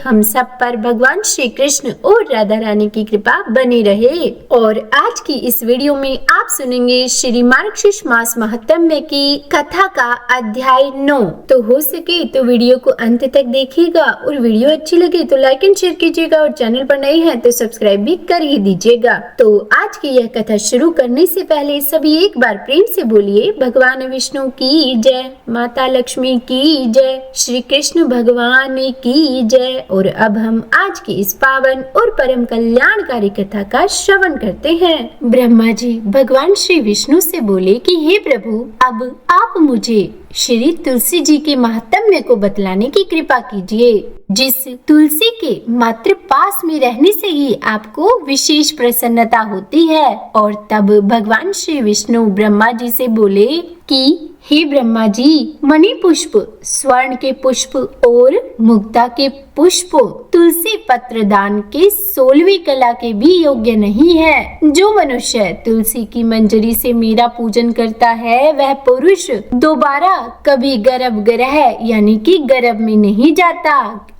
हम सब पर भगवान श्री कृष्ण और राधा रानी की कृपा बनी रहे। और आज की इस वीडियो में आप सुनेंगे श्री मार्गशीर्ष मास महात्म्य की कथा का अध्याय 9। तो हो सके तो वीडियो को अंत तक देखिएगा और वीडियो अच्छी लगे तो लाइक एंड शेयर कीजिएगा और चैनल पर नए हैं तो सब्सक्राइब भी कर ही दीजिएगा। तो आज की यह कथा शुरू करने से पहले सभी एक बार प्रेम से बोलिए भगवान विष्णु की जय, माता लक्ष्मी की जय, श्री कृष्ण भगवान की जय। और अब हम आज की इस पावन और परम कल्याणकारी कथा का श्रवण करते हैं। ब्रह्मा जी भगवान श्री विष्णु से बोले कि हे प्रभु, अब आप मुझे श्री तुलसी जी के महात्म्य को बतलाने की कृपा कीजिए, जिस तुलसी के मात्र पास में रहने से ही आपको विशेष प्रसन्नता होती है। और तब भगवान श्री विष्णु ब्रह्मा जी से बोले कि हे ब्रह्मा जी, मणि पुष्प, स्वर्ण के पुष्प और मुक्ता के पुष्प तुलसी पत्र दान के 16वीं कला के भी योग्य नहीं है। जो मनुष्य तुलसी की मंजरी से मेरा पूजन करता है वह पुरुष दोबारा कभी गर्भगृह यानी कि गर्भ में नहीं जाता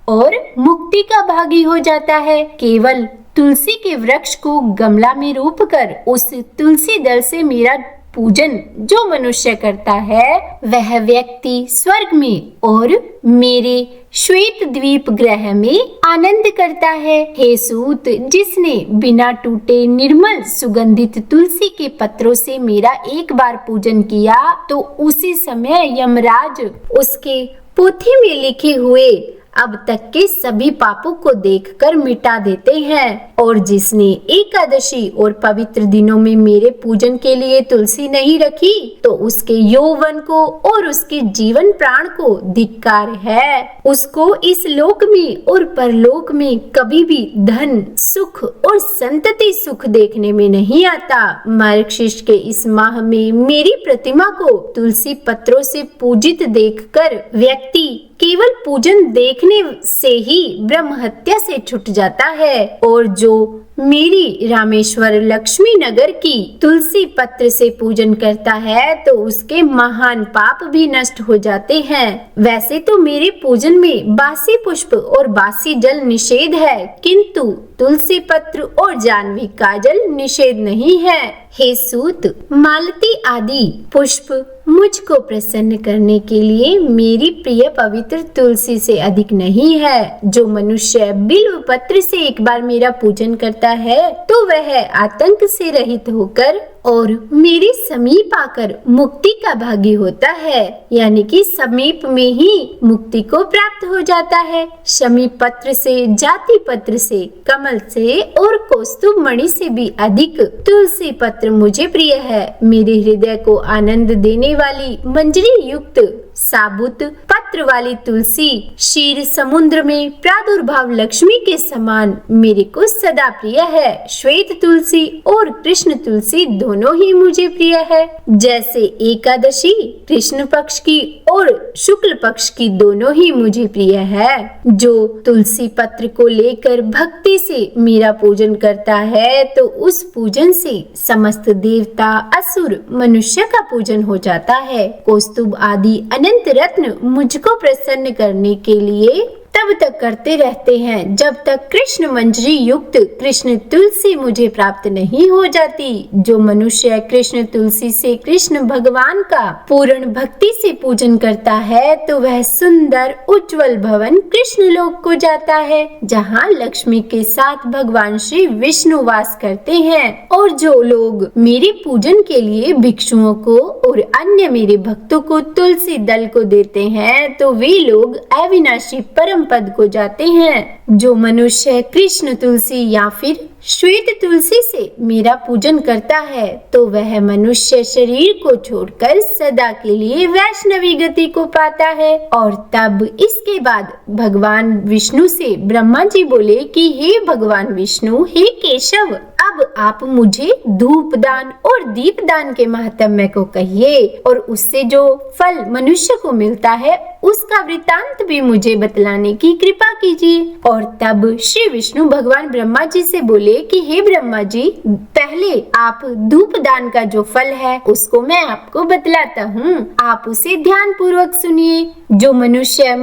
और मुक्ति का भागी हो जाता है। केवल तुलसी के वृक्ष को गमला में रोप कर उस तुलसी दल से मेरा पूजन जो मनुष्य करता है वह व्यक्ति स्वर्ग में और मेरे श्वेत द्वीप ग्रह में आनंद करता है। हे सूत, जिसने बिना टूटे निर्मल सुगंधित तुलसी के पत्रों से मेरा एक बार पूजन किया तो उसी समय यमराज उसके पोथी में लिखे हुए अब तक के सभी पापों को देखकर मिटा देते हैं। और जिसने एकादशी और पवित्र दिनों में मेरे पूजन के लिए तुलसी नहीं रखी तो उसके यौवन को और उसके जीवन प्राण को धिक्कार है। उसको इस लोक में और परलोक में कभी भी धन सुख और संतति सुख देखने में नहीं आता। मार्गशीर्ष के इस माह में मेरी प्रतिमा को तुलसी पत्रों से पूजित देखकर व्यक्ति केवल पूजन देखने से ही ब्रह्म हत्या से छूट जाता है। और जो मेरी रामेश्वर लक्ष्मी नगर की तुलसी पत्र से पूजन करता है तो उसके महान पाप भी नष्ट हो जाते हैं। वैसे तो मेरे पूजन में बासी पुष्प और बासी जल निषेध है, किंतु तुलसी पत्र और जानवी काजल निषेध नहीं है। हे सूत, मालती आदि पुष्प मुझको प्रसन्न करने के लिए मेरी प्रिय पवित्र तुलसी से अधिक नहीं है। जो मनुष्य बिल्व पत्र से एक बार मेरा पूजन करता है तो वह आतंक से रहित होकर और मेरे समीप आकर मुक्ति का भागी होता है, यानी कि समीप में ही मुक्ति को प्राप्त हो जाता है। समीप पत्र से, जाति पत्र से, कमल से और कौस्तुभ मणि से भी अधिक तुलसी पत्र मुझे प्रिय है। मेरे हृदय को आनंद देने वाली मंजरी युक्त साबुत पत्र वाली तुलसी क्षीर समुद्र में प्रादुर्भाव लक्ष्मी के समान मेरे को सदा प्रिय है। श्वेत तुलसी और कृष्ण तुलसी दोनों ही मुझे प्रिय है। जैसे एकादशी कृष्ण पक्ष की और शुक्ल पक्ष की दोनों ही मुझे प्रिय है। जो तुलसी पत्र को लेकर भक्ति से मेरा पूजन करता है तो उस पूजन से समस्त देवता असुर मनुष्य का पूजन हो जाता है। कौस्तुभ आदि अनंत रत्न मुझको प्रसन्न करने के लिए तब तक करते रहते हैं जब तक कृष्ण मंजरी युक्त कृष्ण तुलसी मुझे प्राप्त नहीं हो जाती। जो मनुष्य कृष्ण तुलसी से कृष्ण भगवान का पूर्ण भक्ति से पूजन करता है तो वह सुंदर उज्जवल भवन कृष्ण लोक को जाता है, जहाँ लक्ष्मी के साथ भगवान श्री विष्णु वास करते हैं। और जो लोग मेरे पूजन के लिए भिक्षुओं को और अन्य मेरे भक्तों को तुलसी दल को देते हैं तो वे लोग अविनाशी परम पद को जाते हैं। जो मनुष्य कृष्ण तुलसी या फिर श्वेत तुलसी से मेरा पूजन करता है तो वह मनुष्य शरीर को छोड़कर सदा के लिए वैष्णवी गति को पाता है। और तब इसके बाद भगवान विष्णु से ब्रह्मा जी बोले कि हे भगवान विष्णु, हे केशव, अब अब आप मुझे धूप दान और दीप दान के महत्व को कहिए और उससे जो फल मनुष्य को मिलता है उसका वृत्तांत भी मुझे बतलाने की कृपा कीजिए। और तब श्री विष्णु भगवान ब्रह्मा जी से बोले कि हे ब्रह्मा जी, पहले आप धूप दान का जो फल है उसको मैं आपको बतलाता हूँ, आप उसे ध्यान पूर्वक सुनिए। जो मनुष्य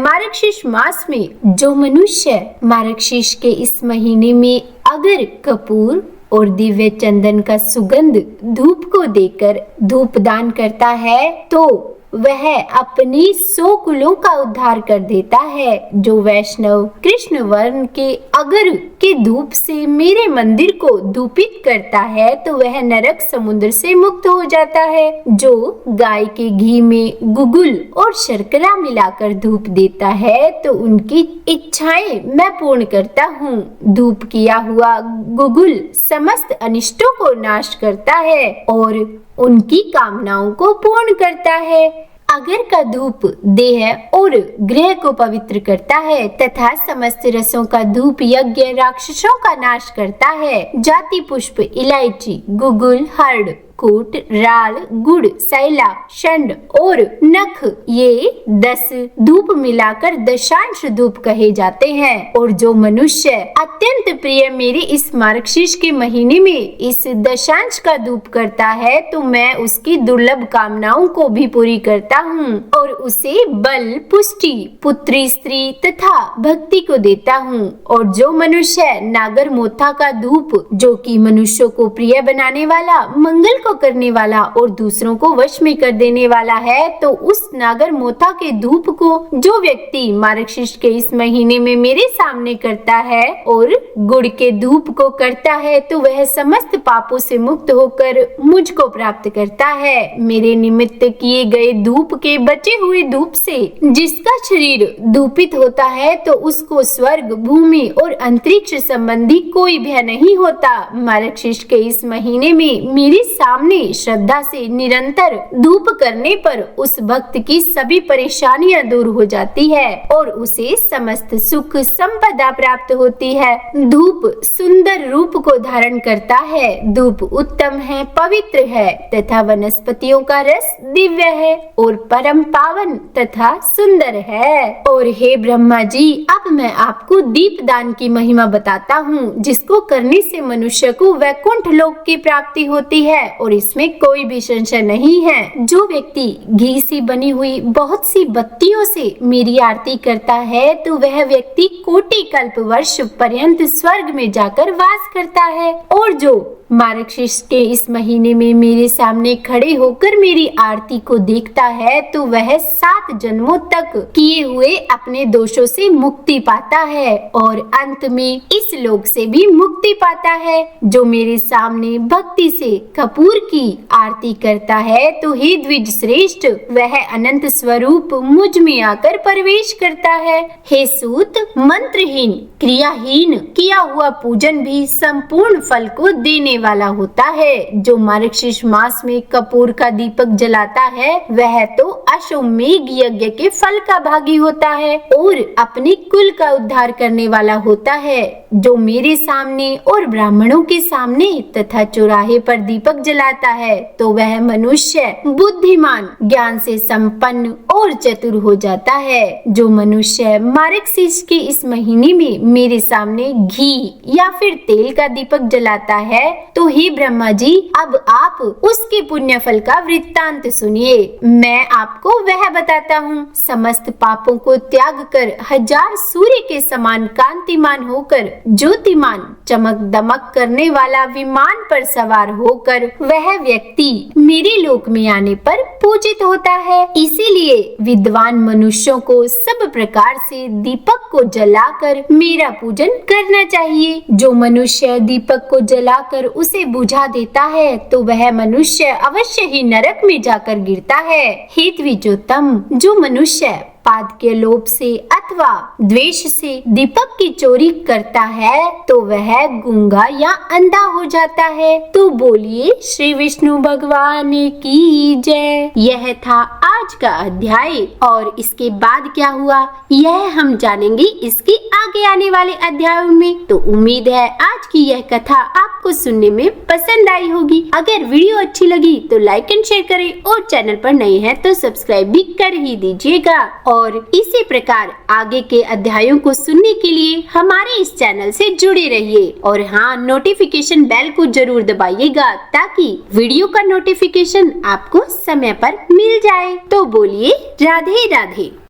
मार्गशीर्ष के इस महीने में अगर कपूर और दिव्य चंदन का सुगंध धूप को देकर धूप दान करता है तो वह अपनी 100 कुलों का उद्धार कर देता है। जो वैष्णव कृष्ण वर्ण के अगर के धूप से मेरे मंदिर को धूपित करता है तो वह नरक समुद्र से मुक्त हो जाता है। जो गाय के घी में गुगुल और शर्करा मिलाकर धूप देता है तो उनकी इच्छाएं मैं पूर्ण करता हूँ। धूप किया हुआ गुगुल समस्त अनिष्टों को नाश करता है और उनकी कामनाओं को पूर्ण करता है। अगर का धूप देह और गृह को पवित्र करता है तथा समस्त रसों का धूप यज्ञ राक्षसों का नाश करता है। जाति पुष्प, इलायची, गुगुल, हर्ड, कूट, राल, गुड़, सैला, शंड और नख ये 10 धूप मिलाकर दशांश धूप कहे जाते हैं। और जो मनुष्य अत्यंत प्रिय मेरे इस मार्गशीर्ष के महीने में इस दशांश का धूप करता है तो मैं उसकी दुर्लभ कामनाओं को भी पूरी करता हूँ और उसे बल, पुष्टि, पुत्री, स्त्री तथा भक्ति को देता हूँ। और जो मनुष्य नागर मोथा का धूप जो कि मनुष्यों को प्रिय बनाने वाला, मंगल को करने वाला और दूसरों को वश में कर देने वाला है तो उस नागर मोथा के धूप को जो व्यक्ति मार्गशीर्ष के इस महीने में मेरे सामने करता है और गुड़ के धूप को करता है तो वह समस्त पापों से मुक्त होकर मुझको प्राप्त करता है। मेरे निमित्त किए गए धूप के बचे हुए धूप से जिसका शरीर धूपित होता है तो उसको स्वर्ग, भूमि और अंतरिक्ष संबंधी कोई भय नहीं होता। मार्गशीर्ष के इस महीने में मेरे सामने श्रद्धा से निरंतर धूप करने पर उस भक्त की सभी परेशानियां दूर हो जाती है और उसे समस्त सुख संपदा प्राप्त होती है। धूप सुंदर रूप को धारण करता है। धूप उत्तम है, पवित्र है तथा वनस्पतियों का रस दिव्य है और परम पावन तथा सुंदर है। और हे ब्रह्मा जी, अब मैं आपको दीप दान की महिमा बताता हूँ जिसको करने से मनुष्य को वैकुंठ लोक की प्राप्ति होती है और इसमें कोई भी संशय नहीं है। जो व्यक्ति घी से बनी हुई बहुत सी बत्तियों से मेरी आरती करता है तो वह व्यक्ति कोटि कल्प वर्ष पर्यंत स्वर्ग में जाकर वास करता है। और जो मार्गशीर्ष के इस महीने में मेरे सामने खड़े होकर मेरी आरती को देखता है तो वह 7 जन्मों तक किए हुए अपने दोषों से मुक्ति पाता है और अंत में इस लोक से भी मुक्ति पाता है। जो मेरे सामने भक्ति से कपूर की आरती करता है तो हे द्विज श्रेष्ठ, वह अनंत स्वरूप मुझ में आकर प्रवेश करता है। हे सूत, मंत्रहीन, क्रियाहीन किया हुआ पूजन भी संपूर्ण फल को देने वाला होता है। जो मार्गशीर्ष मास में कपूर का दीपक जलाता है वह तो अश्वमेध यज्ञ के फल का भागी होता है और अपने कुल का उद्धार करने वाला होता है। जो मेरे सामने और ब्राह्मणों के सामने तथा चौराहे पर दीपक जलाता है तो वह मनुष्य बुद्धिमान, ज्ञान से संपन्न और चतुर हो जाता है। जो मनुष्य मार्गशीर्ष के इस महीने में मेरे सामने घी या फिर तेल का दीपक जलाता है तो हे ब्रह्मा जी, अब आप उसके पुण्य फल का वृत्तांत सुनिए। मैं आपको वह बताता हूँ। समस्त पापों को त्याग कर 1000 सूर्य के समान कांतिमान होकर ज्योतिमान चमक दमक करने वाला विमान पर सवार होकर वह व्यक्ति मेरे लोक में आने पर पूजित होता है। इसीलिए विद्वान मनुष्यों को सब प्रकार से दीपक को जलाकर मेरा पूजन करना चाहिए। जो मनुष्य दीपक को जलाकर उसे बुझा देता है तो वह मनुष्य अवश्य ही नरक में जाकर गिरता है। हे द्विजोत्तम, जो मनुष्य पाद के लोभ से अथवा द्वेष से दीपक की चोरी करता है तो वह गूंगा या अंधा हो जाता है। तो बोलिए श्री विष्णु भगवान की जय। यह था आज आज का अध्याय और इसके बाद क्या हुआ यह हम जानेंगे इसके आगे आने वाले अध्यायों में। तो उम्मीद है आज की यह कथा आपको सुनने में पसंद आई होगी। अगर वीडियो अच्छी लगी तो लाइक एंड शेयर करें और चैनल पर नए हैं तो सब्सक्राइब भी कर ही दीजिएगा। और इसी प्रकार आगे के अध्यायों को सुनने के लिए हमारे इस चैनल से जुड़े रहिए और हाँ, नोटिफिकेशन बेल को जरूर दबाइएगा ताकि वीडियो का नोटिफिकेशन आपको समय पर मिल जाए। तो बोलिए राधे राधे।